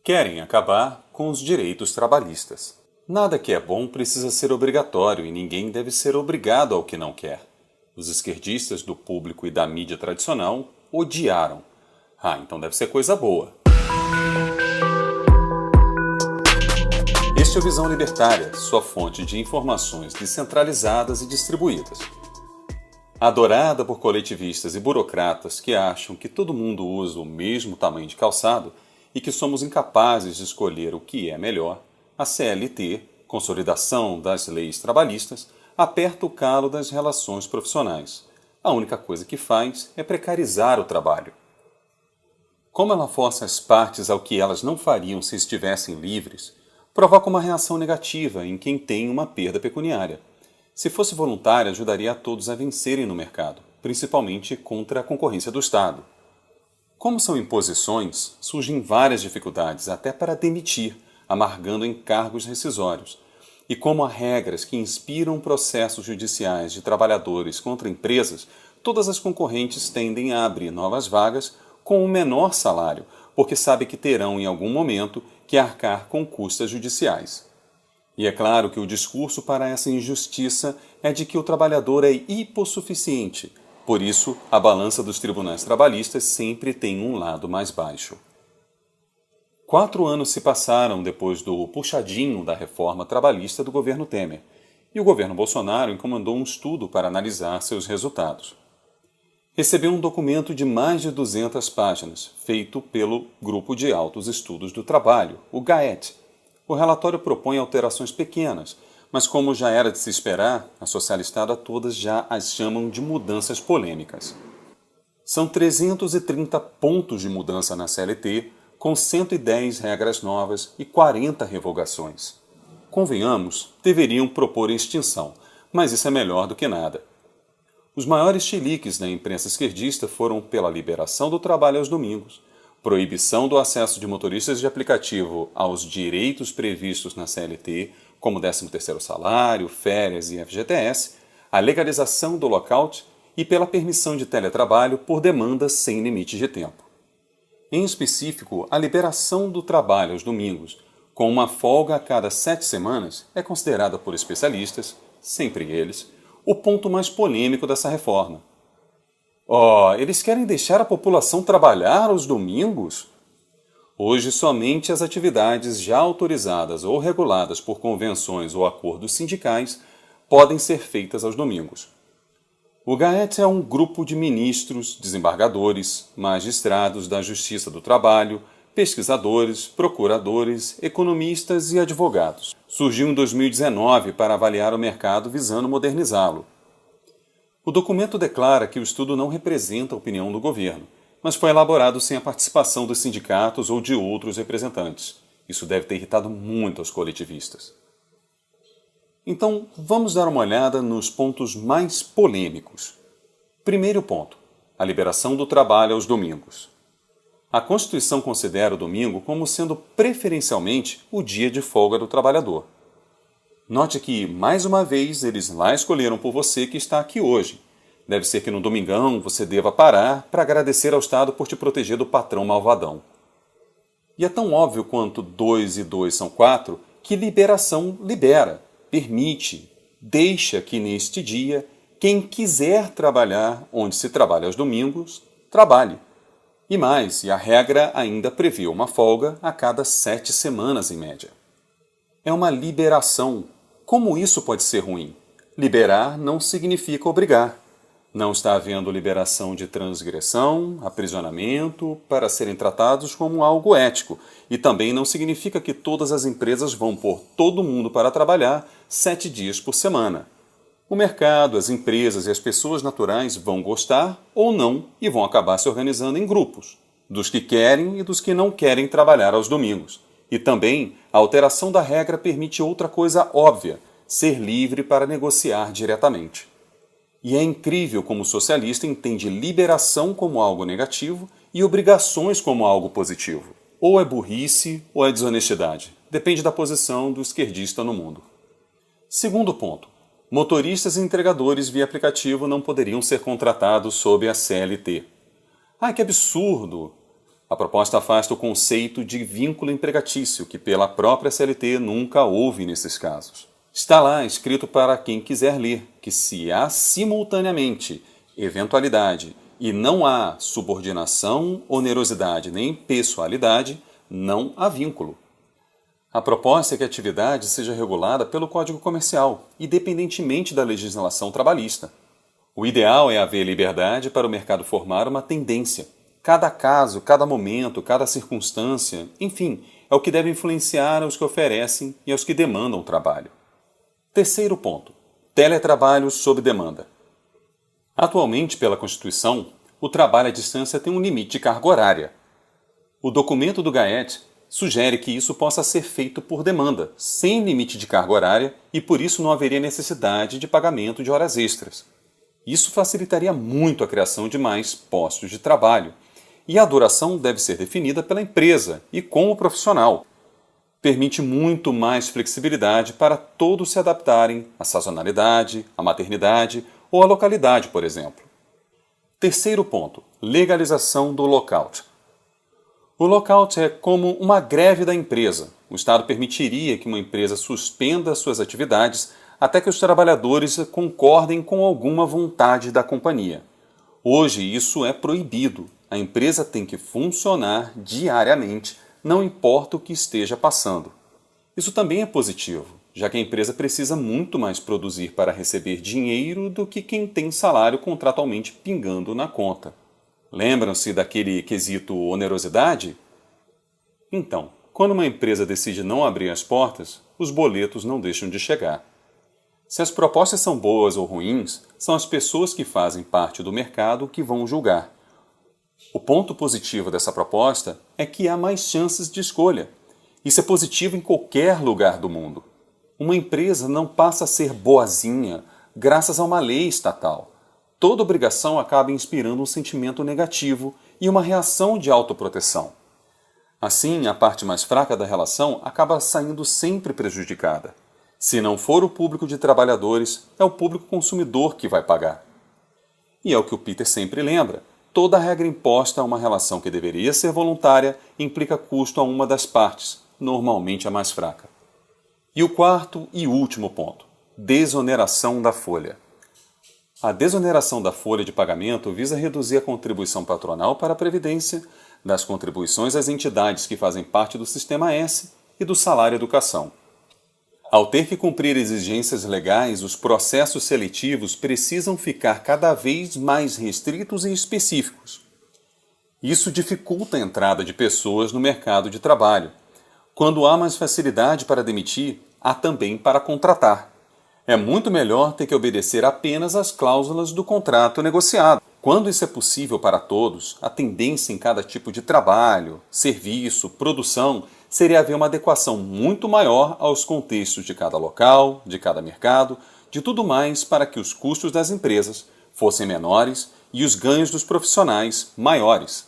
Querem acabar com os direitos trabalhistas. Nada que é bom precisa ser obrigatório e ninguém deve ser obrigado ao que não quer. Os esquerdistas do público e da mídia tradicional odiaram. Então deve ser coisa boa. Este é o Visão Libertária, sua fonte de informações descentralizadas e distribuídas. Adorada por coletivistas e burocratas que acham que todo mundo usa o mesmo tamanho de calçado e que somos incapazes de escolher o que é melhor, a CLT, Consolidação das Leis Trabalhistas, aperta o calo das relações profissionais. A única coisa que faz é precarizar o trabalho. Como ela força as partes ao que elas não fariam se estivessem livres, provoca uma reação negativa em quem tem uma perda pecuniária. Se fosse voluntária, ajudaria a todos a vencerem no mercado, principalmente contra a concorrência do Estado. Como são imposições, surgem várias dificuldades, até para demitir, amargando encargos rescisórios. E como há regras que inspiram processos judiciais de trabalhadores contra empresas, todas as concorrentes tendem a abrir novas vagas com um menor salário, porque sabem que terão em algum momento que arcar com custas judiciais. E é claro que o discurso para essa injustiça é de que o trabalhador é hipossuficiente. Por isso, a balança dos tribunais trabalhistas sempre tem um lado mais baixo. 4 anos se passaram depois do puxadinho da reforma trabalhista do governo Temer, e o governo Bolsonaro encomendou um estudo para analisar seus resultados. Recebeu um documento de mais de 200 páginas, feito pelo Grupo de Altos Estudos do Trabalho, o GAET. O relatório propõe alterações pequenas, mas como já era de se esperar, a socialistada todas já as chamam de mudanças polêmicas. São 330 pontos de mudança na CLT, com 110 regras novas e 40 revogações. Convenhamos, deveriam propor extinção, mas isso é melhor do que nada. Os maiores chiliques da imprensa esquerdista foram pela liberação do trabalho aos domingos, proibição do acesso de motoristas de aplicativo aos direitos previstos na CLT, como 13º salário, férias e FGTS, a legalização do lockout e pela permissão de teletrabalho por demandas sem limite de tempo. Em específico, a liberação do trabalho aos domingos, com uma folga a cada 7 semanas, é considerada por especialistas, sempre eles, o ponto mais polêmico dessa reforma. Eles querem deixar a população trabalhar aos domingos? Hoje, somente as atividades já autorizadas ou reguladas por convenções ou acordos sindicais podem ser feitas aos domingos. O GAET é um grupo de ministros, desembargadores, magistrados da Justiça do Trabalho, pesquisadores, procuradores, economistas e advogados. Surgiu em 2019 para avaliar o mercado visando modernizá-lo. O documento declara que o estudo não representa a opinião do governo, mas foi elaborado sem a participação dos sindicatos ou de outros representantes. Isso deve ter irritado muito os coletivistas. Então, vamos dar uma olhada nos pontos mais polêmicos. Primeiro ponto: a liberação do trabalho aos domingos. A Constituição considera o domingo como sendo preferencialmente o dia de folga do trabalhador. Note que, mais uma vez, eles lá escolheram por você que está aqui hoje. Deve ser que no domingão você deva parar para agradecer ao Estado por te proteger do patrão malvadão. E é tão óbvio quanto 2 e 2 são 4 que liberação libera, permite, deixa que neste dia quem quiser trabalhar onde se trabalha aos domingos, trabalhe. E mais, a regra ainda prevê uma folga a cada 7 semanas em média. É uma liberação. Como isso pode ser ruim? Liberar não significa obrigar. Não está havendo liberação de transgressão, aprisionamento, para serem tratados como algo ético. E também não significa que todas as empresas vão pôr todo mundo para trabalhar 7 dias por semana. O mercado, as empresas e as pessoas naturais vão gostar ou não e vão acabar se organizando em grupos, dos que querem e dos que não querem trabalhar aos domingos. E também, a alteração da regra permite outra coisa óbvia: ser livre para negociar diretamente. E é incrível como o socialista entende liberação como algo negativo e obrigações como algo positivo. Ou é burrice ou é desonestidade. Depende da posição do esquerdista no mundo. Segundo ponto: motoristas e entregadores via aplicativo não poderiam ser contratados sob a CLT. Que absurdo! A proposta afasta o conceito de vínculo empregatício, que pela própria CLT nunca houve nesses casos. Está lá escrito para quem quiser ler que se há simultaneamente eventualidade e não há subordinação, onerosidade nem pessoalidade, não há vínculo. A proposta é que a atividade seja regulada pelo Código Comercial, independentemente da legislação trabalhista. O ideal é haver liberdade para o mercado formar uma tendência. Cada caso, cada momento, cada circunstância, enfim, é o que deve influenciar aos que oferecem e aos que demandam trabalho. Terceiro ponto: teletrabalho sob demanda. Atualmente, pela Constituição, o trabalho à distância tem um limite de carga horária. O documento do GAET sugere que isso possa ser feito por demanda, sem limite de carga horária, e por isso não haveria necessidade de pagamento de horas extras. Isso facilitaria muito a criação de mais postos de trabalho, e a duração deve ser definida pela empresa e com o profissional. Permite muito mais flexibilidade para todos se adaptarem à sazonalidade, à maternidade ou à localidade, por exemplo. Terceiro ponto: legalização do lockout. O lockout é como uma greve da empresa. O Estado permitiria que uma empresa suspenda suas atividades até que os trabalhadores concordem com alguma vontade da companhia. Hoje isso é proibido. A empresa tem que funcionar diariamente, não importa o que esteja passando. Isso também é positivo, já que a empresa precisa muito mais produzir para receber dinheiro do que quem tem salário contratualmente pingando na conta. Lembram-se daquele quesito onerosidade? Então, quando uma empresa decide não abrir as portas, os boletos não deixam de chegar. Se as propostas são boas ou ruins, são as pessoas que fazem parte do mercado que vão julgar. O ponto positivo dessa proposta é que há mais chances de escolha. Isso é positivo em qualquer lugar do mundo. Uma empresa não passa a ser boazinha graças a uma lei estatal. Toda obrigação acaba inspirando um sentimento negativo e uma reação de autoproteção. Assim, a parte mais fraca da relação acaba saindo sempre prejudicada. Se não for o público de trabalhadores, é o público consumidor que vai pagar. E é o que o Peter sempre lembra: toda regra imposta a uma relação que deveria ser voluntária implica custo a uma das partes, normalmente a mais fraca. E o quarto e último ponto: desoneração da folha. A desoneração da folha de pagamento visa reduzir a contribuição patronal para a Previdência, das contribuições às entidades que fazem parte do Sistema S e do salário-educação. Ao ter que cumprir exigências legais, os processos seletivos precisam ficar cada vez mais restritos e específicos. Isso dificulta a entrada de pessoas no mercado de trabalho. Quando há mais facilidade para demitir, há também para contratar. É muito melhor ter que obedecer apenas às cláusulas do contrato negociado. Quando isso é possível para todos, a tendência em cada tipo de trabalho, serviço, produção seria haver uma adequação muito maior aos contextos de cada local, de cada mercado, de tudo mais, para que os custos das empresas fossem menores e os ganhos dos profissionais maiores.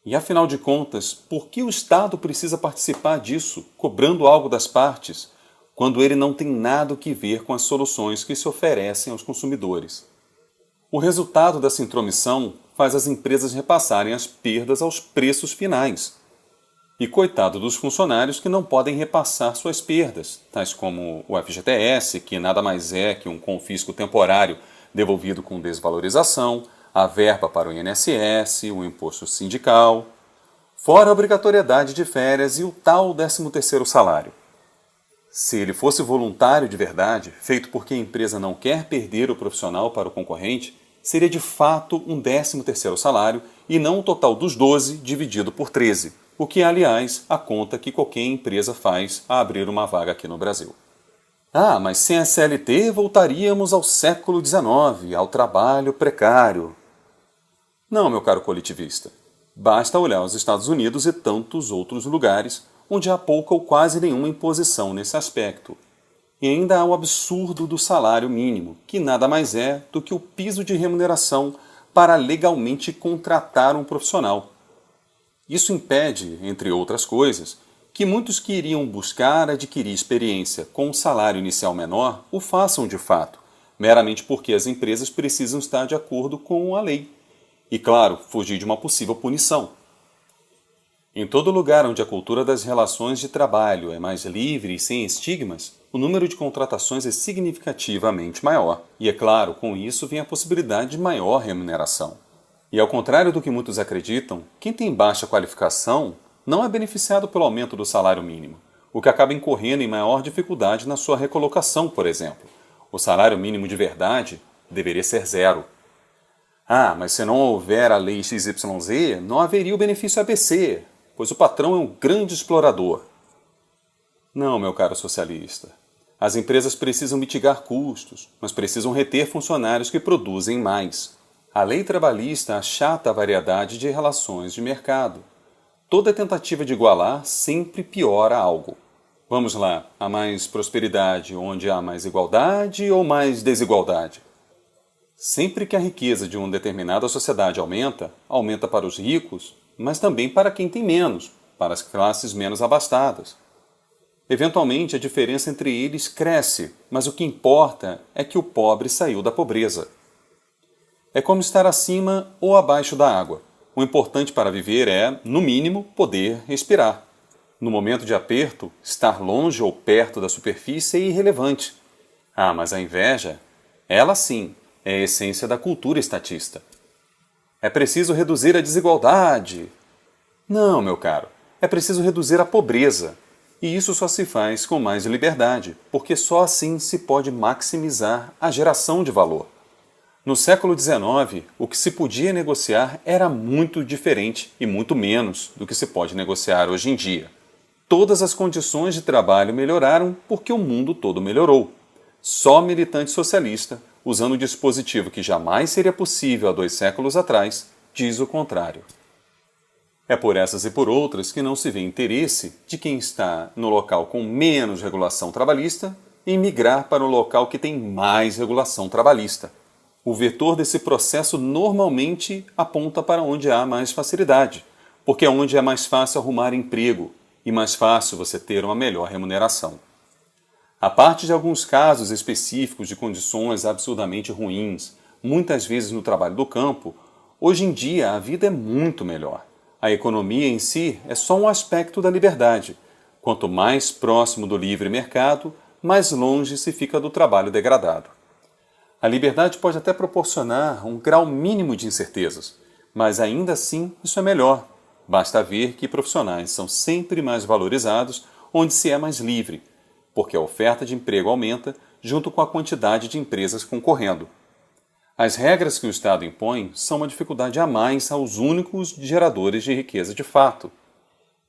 E afinal de contas, por que o Estado precisa participar disso, cobrando algo das partes, quando ele não tem nada que ver com as soluções que se oferecem aos consumidores? O resultado dessa intromissão faz as empresas repassarem as perdas aos preços finais. E coitado dos funcionários que não podem repassar suas perdas, tais como o FGTS, que nada mais é que um confisco temporário devolvido com desvalorização, a verba para o INSS, o imposto sindical, fora a obrigatoriedade de férias e o tal 13º salário. Se ele fosse voluntário de verdade, feito porque a empresa não quer perder o profissional para o concorrente, seria de fato um 13º salário e não o total dos 12 dividido por 13, o que é, aliás, a conta que qualquer empresa faz a abrir uma vaga aqui no Brasil. Ah, mas sem a CLT voltaríamos ao século XIX, ao trabalho precário. Não, meu caro coletivista. Basta olhar os Estados Unidos e tantos outros lugares onde há pouca ou quase nenhuma imposição nesse aspecto. E ainda há o absurdo do salário mínimo, que nada mais é do que o piso de remuneração para legalmente contratar um profissional. Isso impede, entre outras coisas, que muitos que iriam buscar adquirir experiência com um salário inicial menor o façam de fato, meramente porque as empresas precisam estar de acordo com a lei. E, claro, fugir de uma possível punição. Em todo lugar onde a cultura das relações de trabalho é mais livre e sem estigmas, o número de contratações é significativamente maior. E, é claro, com isso vem a possibilidade de maior remuneração. E ao contrário do que muitos acreditam, quem tem baixa qualificação não é beneficiado pelo aumento do salário mínimo, o que acaba incorrendo em maior dificuldade na sua recolocação, por exemplo. O salário mínimo de verdade deveria ser 0. Ah, mas se não houver a lei XYZ, não haveria o benefício ABC, pois o patrão é um grande explorador. Não, meu caro socialista. As empresas precisam mitigar custos, mas precisam reter funcionários que produzem mais. A lei trabalhista achata a variedade de relações de mercado. Toda tentativa de igualar sempre piora algo. Vamos lá, há mais prosperidade onde há mais igualdade ou mais desigualdade? Sempre que a riqueza de uma determinada sociedade aumenta, aumenta para os ricos, mas também para quem tem menos, para as classes menos abastadas. Eventualmente, a diferença entre eles cresce, mas o que importa é que o pobre saiu da pobreza. É como estar acima ou abaixo da água. O importante para viver é, no mínimo, poder respirar. No momento de aperto, estar longe ou perto da superfície é irrelevante. Ah, mas a inveja, ela sim, é a essência da cultura estatista. É preciso reduzir a desigualdade. Não, meu caro, é preciso reduzir a pobreza. E isso só se faz com mais liberdade, porque só assim se pode maximizar a geração de valor. No século XIX, o que se podia negociar era muito diferente e muito menos do que se pode negociar hoje em dia. Todas as condições de trabalho melhoraram porque o mundo todo melhorou. Só militante socialista, usando um dispositivo que jamais seria possível há 2 séculos atrás, diz o contrário. É por essas e por outras que não se vê interesse de quem está no local com menos regulação trabalhista em migrar para o local que tem mais regulação trabalhista. O vetor desse processo normalmente aponta para onde há mais facilidade, porque é onde é mais fácil arrumar emprego e mais fácil você ter uma melhor remuneração. A parte de alguns casos específicos de condições absurdamente ruins, muitas vezes no trabalho do campo, hoje em dia a vida é muito melhor. A economia em si é só um aspecto da liberdade. Quanto mais próximo do livre mercado, mais longe se fica do trabalho degradado. A liberdade pode até proporcionar um grau mínimo de incertezas, mas ainda assim isso é melhor. Basta ver que profissionais são sempre mais valorizados onde se é mais livre, porque a oferta de emprego aumenta junto com a quantidade de empresas concorrendo. As regras que o Estado impõe são uma dificuldade a mais aos únicos geradores de riqueza de fato.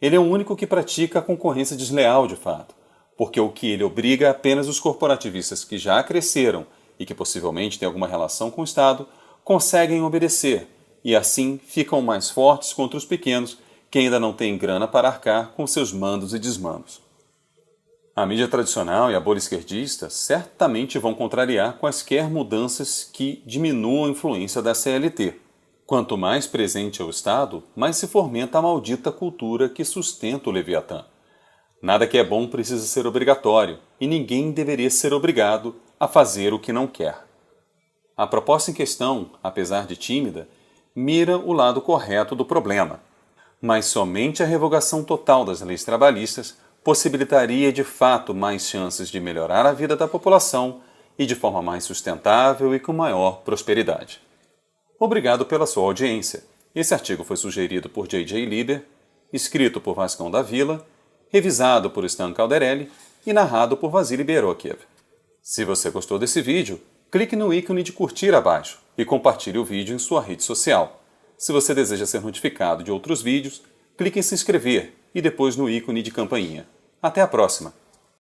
Ele é o único que pratica a concorrência desleal de fato, porque o que ele obriga é apenas os corporativistas que já cresceram e que possivelmente têm alguma relação com o Estado, conseguem obedecer e assim ficam mais fortes contra os pequenos que ainda não têm grana para arcar com seus mandos e desmandos. A mídia tradicional e a bolha esquerdista certamente vão contrariar quaisquer mudanças que diminuam a influência da CLT. Quanto mais presente é o Estado, mais se fomenta a maldita cultura que sustenta o Leviatã. Nada que é bom precisa ser obrigatório, e ninguém deveria ser obrigado a fazer o que não quer. A proposta em questão, apesar de tímida, mira o lado correto do problema. Mas somente a revogação total das leis trabalhistas possibilitaria de fato mais chances de melhorar a vida da população e de forma mais sustentável e com maior prosperidade. Obrigado pela sua audiência. Esse artigo foi sugerido por J.J. Lieber, escrito por Vascão da Vila, revisado por Stan Calderelli e narrado por Vasily Berokiev. Se você gostou desse vídeo, clique no ícone de curtir abaixo e compartilhe o vídeo em sua rede social. Se você deseja ser notificado de outros vídeos, clique em se inscrever e depois no ícone de campainha. Até a próxima!